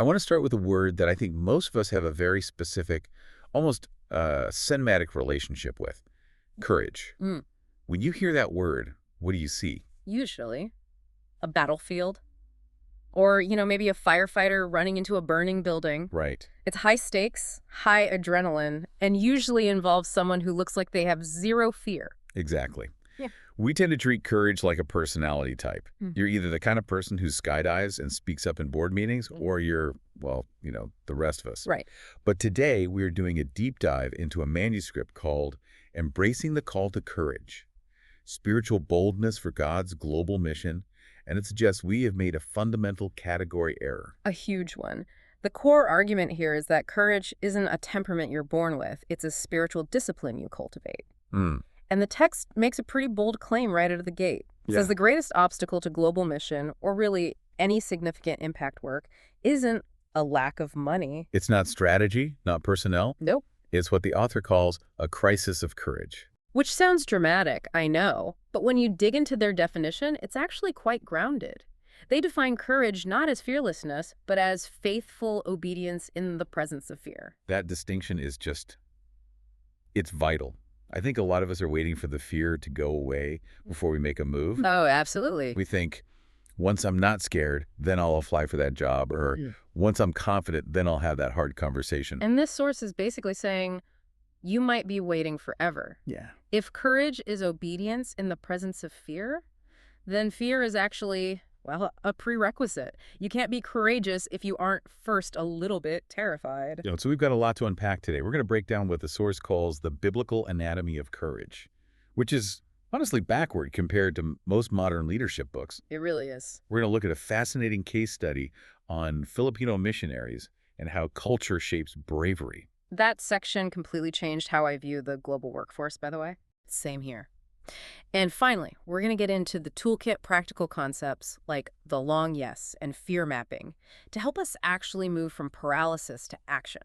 I want to start with a word that I think most of us have a very specific, almost cinematic relationship with: courage. Mm, When you hear that word, what do you see? usually a battlefield. Or, maybe a firefighter running into a burning building. Right. It's high stakes, high adrenaline, and usually involves someone who looks like they have zero fear. Exactly. Yeah. We tend to treat courage like a personality type. Hmm. You're either the kind of person who skydives and speaks up in board meetings, or you're, well, the rest of us. Right. But today, we're doing a deep dive into a manuscript called Embracing the Call to Courage: Spiritual Boldness for God's Global Mission, and it suggests we have made a fundamental category error. A huge one. The core argument here is that courage isn't a temperament you're born with. It's a spiritual discipline you cultivate. Hmm. And the text makes a pretty bold claim right out of the gate. It says the greatest obstacle to global mission, or really any significant impact work, isn't a lack of money. It's not strategy, not personnel. Nope. It's what the author calls a crisis of courage. Which sounds dramatic, I know, but when you dig into their definition, it's actually quite grounded. They define courage not as fearlessness, but as faithful obedience in the presence of fear. That distinction is it's vital. I think a lot of us are waiting for the fear to go away before we make a move. Oh, absolutely. We think, once I'm not scared, then I'll apply for that job, or once I'm confident, then I'll have that hard conversation. And this source is basically saying, you might be waiting forever. Yeah. If courage is obedience in the presence of fear, then fear is actually, well, a prerequisite. You can't be courageous if you aren't first a little bit terrified. So we've got a lot to unpack today. We're going to break down what the source calls the biblical anatomy of courage, which is honestly backward compared to most modern leadership books. It really is. We're going to look at a fascinating case study on Filipino missionaries and how culture shapes bravery. That section completely changed how I view the global workforce, by the way. Same here. And finally, we're going to get into the toolkit practical concepts like the long yes and fear mapping to help us actually move from paralysis to action.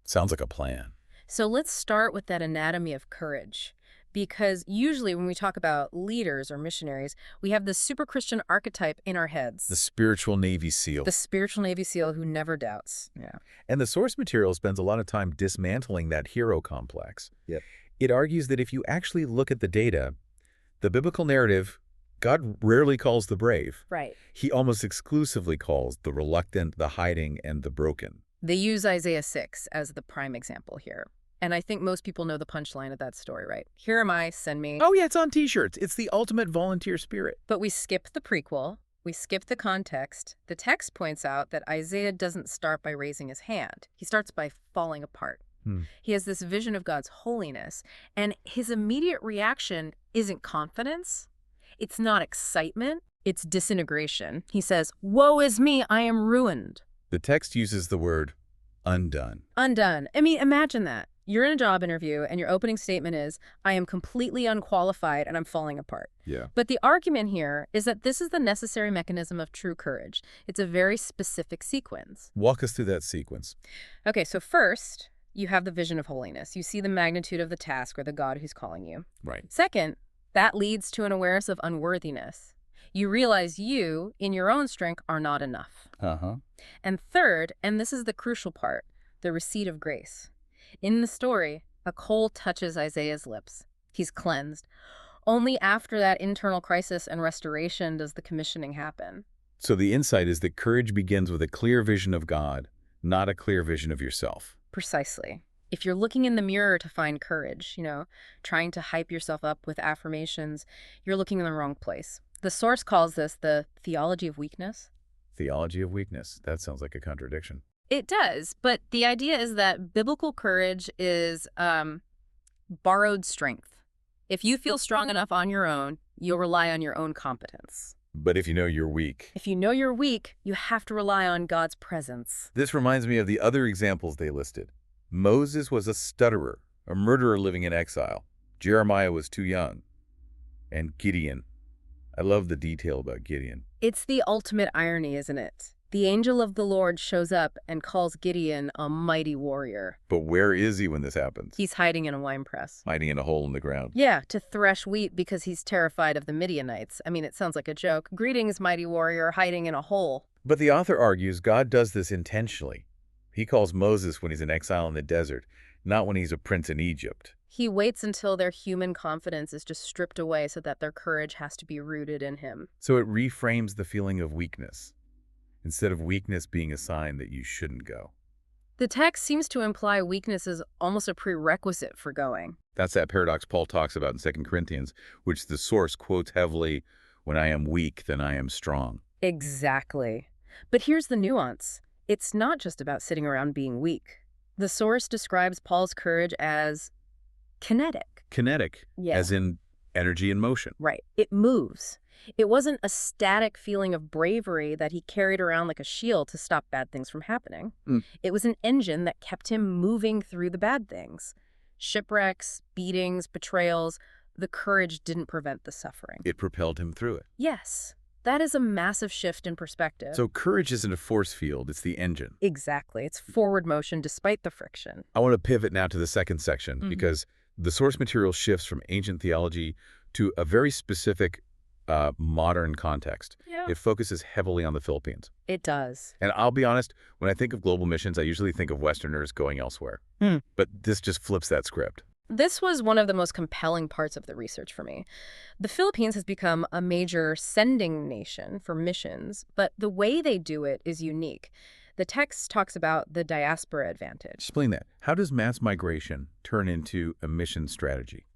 Sounds like a plan. So let's start with that anatomy of courage. Because usually when we talk about leaders or missionaries, we have this super Christian archetype in our heads. The spiritual Navy SEAL. The spiritual Navy SEAL who never doubts. Yeah. And the source material spends a lot of time dismantling that hero complex. Yep. It argues that if you actually look at the data, the biblical narrative, God rarely calls the brave. Right. He almost exclusively calls the reluctant, the hiding, and the broken. They use Isaiah 6 as the prime example here. And I think most people know the punchline of that story, right? Here am I, send me. Oh yeah, it's on t-shirts. It's the ultimate volunteer spirit. But we skip the prequel. We skip the context. The text points out that Isaiah doesn't start by raising his hand. He starts by falling apart. He has this vision of God's holiness, and his immediate reaction isn't confidence. It's not excitement. It's disintegration. He says, "Woe is me, I am ruined." The text uses the word undone. Undone. I mean, imagine that. You're in a job interview, and your opening statement is, "I am completely unqualified, and I'm falling apart." Yeah. But the argument here is that this is the necessary mechanism of true courage. It's a very specific sequence. Walk us through that sequence. Okay, so first, you have the vision of holiness. You see the magnitude of the task or the God who's calling you. Right. Second, that leads to an awareness of unworthiness. You realize you, in your own strength, are not enough. Uh-huh. And third, and this is the crucial part, the receipt of grace. In the story, a coal touches Isaiah's lips. He's cleansed. Only after that internal crisis and restoration does the commissioning happen. So the insight is that courage begins with a clear vision of God, not a clear vision of yourself. Precisely. If you're looking in the mirror to find courage, trying to hype yourself up with affirmations, you're looking in the wrong place. The source calls this the theology of weakness. Theology of weakness. That sounds like a contradiction. It does, but the idea is that biblical courage is borrowed strength. If you feel strong enough on your own, you'll rely on your own competence. But if you know you're weak. If you know you're weak, you have to rely on God's presence. This reminds me of the other examples they listed. Moses was a stutterer, a murderer living in exile. Jeremiah was too young. And Gideon. I love the detail about Gideon. It's the ultimate irony, isn't it? The angel of the Lord shows up and calls Gideon a mighty warrior. But where is he when this happens? He's hiding in a winepress. Hiding in a hole in the ground. Yeah, to thresh wheat because he's terrified of the Midianites. I mean, it sounds like a joke. Greetings, mighty warrior, hiding in a hole. But the author argues God does this intentionally. He calls Moses when he's in exile in the desert, not when he's a prince in Egypt. He waits until their human confidence is just stripped away so that their courage has to be rooted in him. So it reframes the feeling of weakness, instead of weakness being a sign that you shouldn't go. The text seems to imply weakness is almost a prerequisite for going. That's that paradox Paul talks about in 2 Corinthians, which the source quotes heavily, "When I am weak, then I am strong." Exactly. But here's the nuance. It's not just about sitting around being weak. The source describes Paul's courage as kinetic. Kinetic, Yeah. as in energy and motion. Right. It moves. It wasn't a static feeling of bravery that he carried around like a shield to stop bad things from happening. It was an engine that kept him moving through the bad things. Shipwrecks, beatings, betrayals. The courage didn't prevent the suffering. It propelled him through it. Yes. That is a massive shift in perspective. So courage isn't a force field, it's the engine. Exactly. It's forward motion despite the friction. I want to pivot now to the second section, because the source material shifts from ancient theology to a very specific modern context. Yeah. It focuses heavily on the Philippines. It does. And I'll be honest, when I think of global missions, I usually think of Westerners going elsewhere. But this just flips that script. This was one of the most compelling parts of the research for me. The Philippines has become a major sending nation for missions, but the way they do it is unique. The text talks about the diaspora advantage. Explain that. How does mass migration turn into a mission strategy?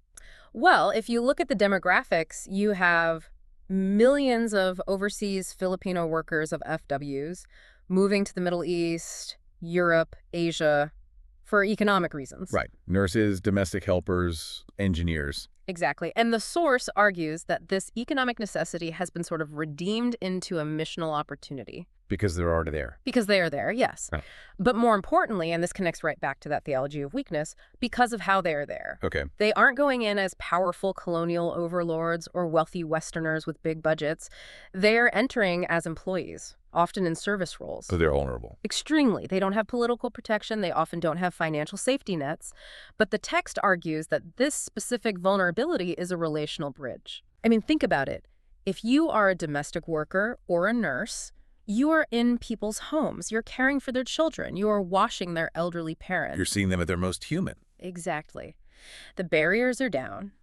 Well, if you look at the demographics, you have millions of overseas Filipino workers of FWs moving to the Middle East, Europe, Asia, for economic reasons. Right. Nurses, domestic helpers, engineers. Exactly. And the source argues that this economic necessity has been sort of redeemed into a missional opportunity. Because they're already there. Because they are there, yes. Right. But more importantly, and this connects right back to that theology of weakness, because of how they are there. Okay. They aren't going in as powerful colonial overlords or wealthy Westerners with big budgets. They are entering as employees, often in service roles. So they're vulnerable. Extremely. They don't have political protection. They often don't have financial safety nets. But the text argues that this specific vulnerability is a relational bridge. I mean, think about it. If you are a domestic worker or a nurse, you are in people's homes. You're caring for their children. You are washing their elderly parents. You're seeing them at their most human. Exactly. The barriers are down.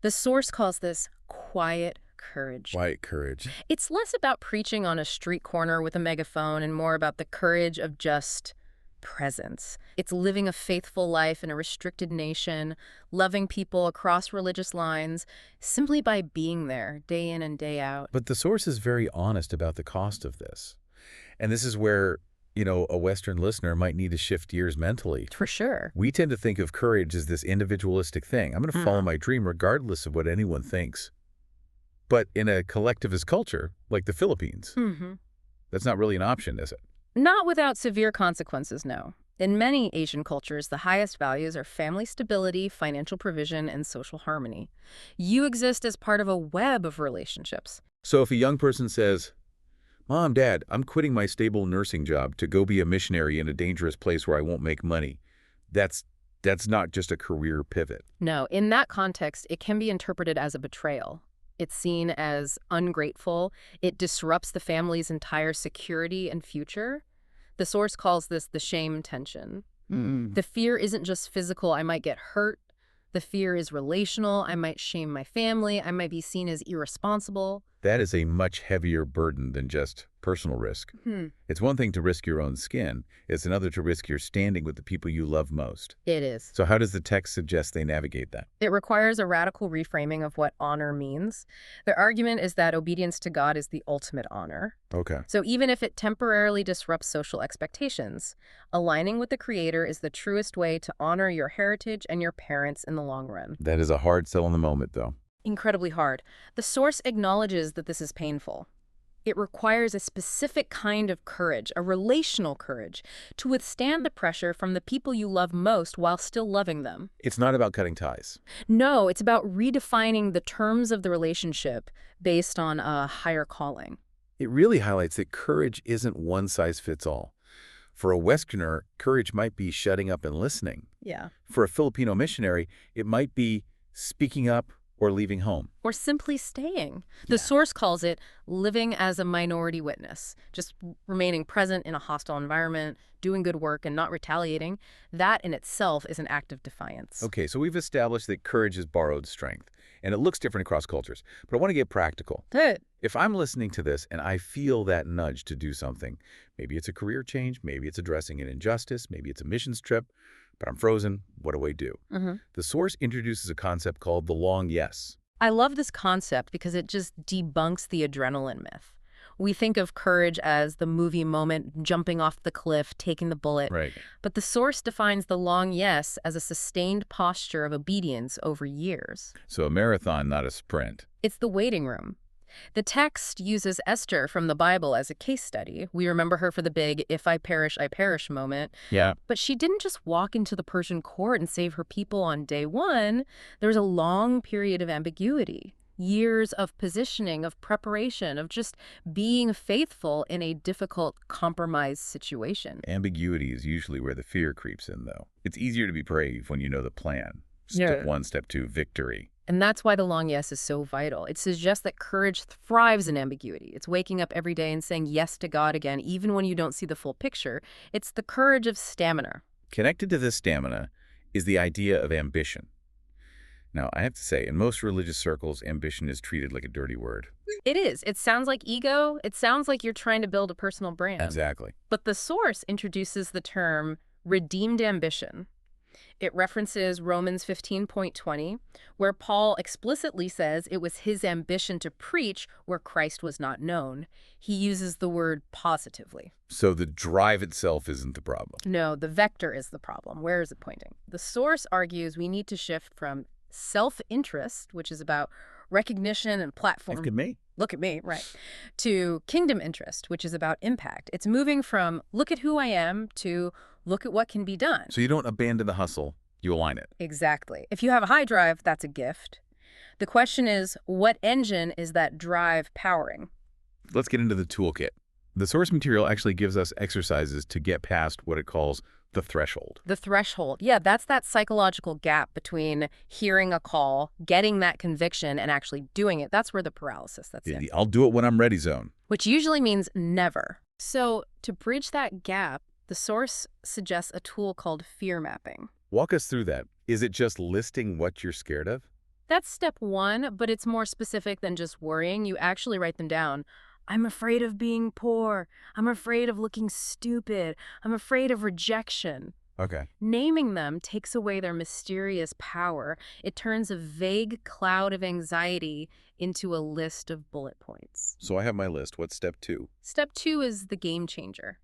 The source calls this quiet courage. Quiet courage. It's less about preaching on a street corner with a megaphone and more about the courage of just presence. It's living a faithful life in a restricted nation, loving people across religious lines, simply by being there day in and day out. But the source is very honest about the cost of this. And this is where, a Western listener might need to shift gears mentally. For sure. We tend to think of courage as this individualistic thing. I'm going to follow my dream regardless of what anyone thinks. But in a collectivist culture, like the Philippines, that's not really an option, is it? Not without severe consequences, no. In many Asian cultures, the highest values are family stability, financial provision, and social harmony. You exist as part of a web of relationships. So if a young person says, "Mom, Dad, I'm quitting my stable nursing job to go be a missionary in a dangerous place where I won't make money," that's not just a career pivot. No, in that context, it can be interpreted as a betrayal. It's seen as ungrateful. It disrupts the family's entire security and future. The source calls this the shame tension. The fear isn't just physical, I might get hurt. The fear is relational, I might shame my family, I might be seen as irresponsible. That is a much heavier burden than just personal risk. It's one thing to risk your own skin. It's another to risk your standing with the people you love most. It is. So how does the text suggest they navigate that? It requires a radical reframing of what honor means. Their argument is that obedience to God is the ultimate honor. Okay. So even if it temporarily disrupts social expectations, aligning with the Creator is the truest way to honor your heritage and your parents in the long run. That is a hard sell in the moment, though. Incredibly hard. The source acknowledges that this is painful. It requires a specific kind of courage, a relational courage, to withstand the pressure from the people you love most while still loving them. It's not about cutting ties. No, it's about redefining the terms of the relationship based on a higher calling. It really highlights that courage isn't one size fits all. For a Westerner, courage might be shutting up and listening. Yeah. For a Filipino missionary, it might be speaking up or leaving home. Or simply staying. The source calls it living as a minority witness, just remaining present in a hostile environment, doing good work and not retaliating. That in itself is an act of defiance. Okay, so we've established that courage is borrowed strength, and it looks different across cultures. But I want to get practical. Good. If I'm listening to this and I feel that nudge to do something, maybe it's a career change, maybe it's addressing an injustice, maybe it's a missions trip, but I'm frozen, what do I do? The source introduces a concept called the long yes. I love this concept because it just debunks the adrenaline myth. We think of courage as the movie moment, jumping off the cliff, taking the bullet. Right. But the source defines the long yes as a sustained posture of obedience over years. So a marathon, not a sprint. It's the waiting room. The text uses Esther from the Bible as a case study. We remember her for the big "if I perish, I perish" moment. Yeah. But she didn't just walk into the Persian court and save her people on day one. There was a long period of ambiguity, years of positioning, of preparation, of just being faithful in a difficult, compromised situation. Ambiguity is usually where the fear creeps in, though. It's easier to be brave when you know the plan. Step one, step two, victory. And that's why the long yes is so vital. It suggests that courage thrives in ambiguity. It's waking up every day and saying yes to God again, even when you don't see the full picture. It's the courage of stamina. Connected to this stamina is the idea of ambition. Now, I have to say, in most religious circles, ambition is treated like a dirty word. It is. It sounds like ego. It sounds like you're trying to build a personal brand. Exactly. But the source introduces the term redeemed ambition. It references Romans 15:20, where Paul explicitly says it was his ambition to preach where Christ was not known. He uses the word positively. So the drive itself isn't the problem. No, the vector is the problem. Where is it pointing? The source argues we need to shift from self-interest, which is about recognition and platform. Look at me. Look at me, right. To kingdom interest, which is about impact. It's moving from look at who I am to look at what can be done. So you don't abandon the hustle, you align it. Exactly. If you have a high drive, that's a gift. The question is, what engine is that drive powering? Let's get into the toolkit. The source material actually gives us exercises to get past what it calls the threshold. The threshold. Yeah, that's that psychological gap between hearing a call, getting that conviction, and actually doing it. That's where the paralysis sets in. The I'll do it when I'm ready zone. Which usually means never. So to bridge that gap, the source suggests a tool called fear mapping. Walk us through that. Is it just listing what you're scared of? That's step one, but it's more specific than just worrying. You actually write them down. I'm afraid of being poor. I'm afraid of looking stupid. I'm afraid of rejection. Okay. Naming them takes away their mysterious power. It turns a vague cloud of anxiety into a list of bullet points. So I have my list. What's step two? Step two is the game changer.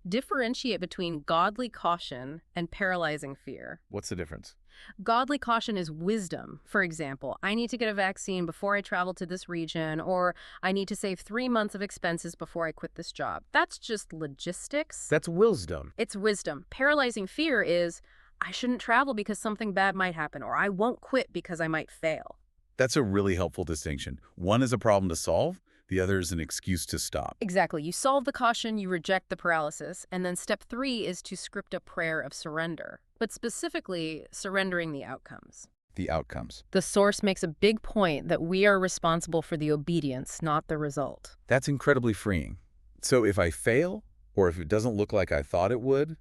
Differentiate between godly caution and paralyzing fear. What's the difference? Godly caution is wisdom. For example, I need to get a vaccine before I travel to this region, or I need to save 3 months of expenses before I quit this job. That's just logistics. That's wisdom. It's wisdom. Paralyzing fear is, I shouldn't travel because something bad might happen, or I won't quit because I might fail. That's a really helpful distinction. One is a problem to solve. The other is an excuse to stop. Exactly. You solve the caution, you reject the paralysis, and then step three is to script a prayer of surrender, but specifically surrendering the outcomes. The outcomes. The source makes a big point that we are responsible for the obedience, not the result. That's incredibly freeing. So if I fail, or if it doesn't look like I thought it would,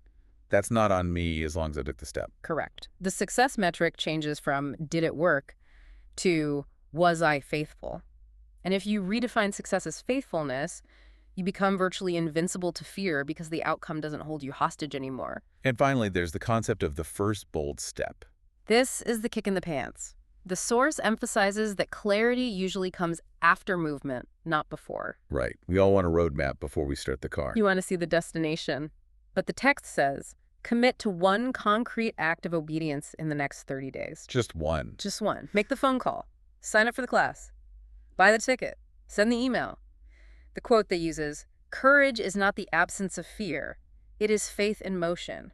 that's not on me as long as I took the step. Correct. The success metric changes from did it work to was I faithful? And if you redefine success as faithfulness, you become virtually invincible to fear because the outcome doesn't hold you hostage anymore. And finally, there's the concept of the first bold step. This is the kick in the pants. The source emphasizes that clarity usually comes after movement, not before. Right. We all want a roadmap before we start the car. You want to see the destination. But the text says, commit to one concrete act of obedience in the next 30 days. Just one. Just one. Make the phone call. Sign up for the class. Buy the ticket. Send the email. The quote they use is, courage is not the absence of fear. It is faith in motion.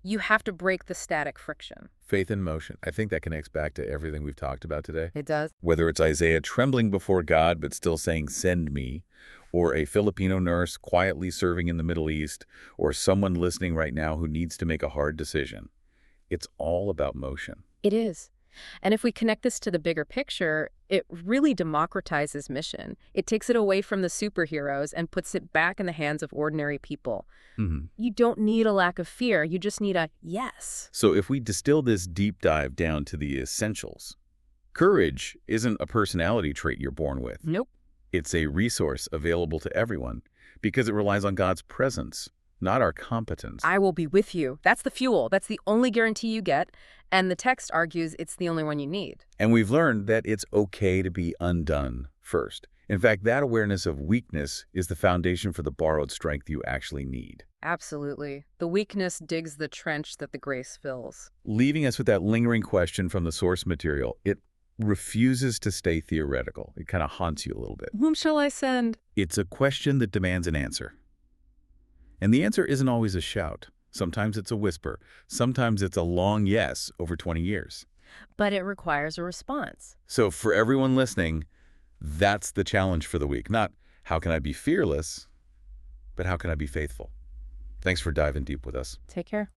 You have to break the static friction. Faith in motion. I think that connects back to everything we've talked about today. It does. Whether it's Isaiah trembling before God but still saying, send me, or a Filipino nurse quietly serving in the Middle East, or someone listening right now who needs to make a hard decision. It's all about motion. It is. And if we connect this to the bigger picture, it really democratizes mission. It takes it away from the superheroes and puts it back in the hands of ordinary people. Mhm. You don't need a lack of fear. You just need a yes. So if we distill this deep dive down to the essentials, courage isn't a personality trait you're born with. Nope. It's a resource available to everyone because it relies on God's presence, not our competence. I will be with you. That's the fuel. That's the only guarantee you get. And the text argues it's the only one you need. And we've learned that it's okay to be undone first. In fact, that awareness of weakness is the foundation for the borrowed strength you actually need. Absolutely. The weakness digs the trench that the grace fills. Leaving us with that lingering question from the source material, it refuses to stay theoretical. It kind of haunts you a little bit. Whom shall I send? It's a question that demands an answer. And the answer isn't always a shout. Sometimes it's a whisper. Sometimes it's a long yes over 20 years. But it requires a response. So for everyone listening, that's the challenge for the week. Not how can I be fearless, but how can I be faithful? Thanks for diving deep with us. Take care.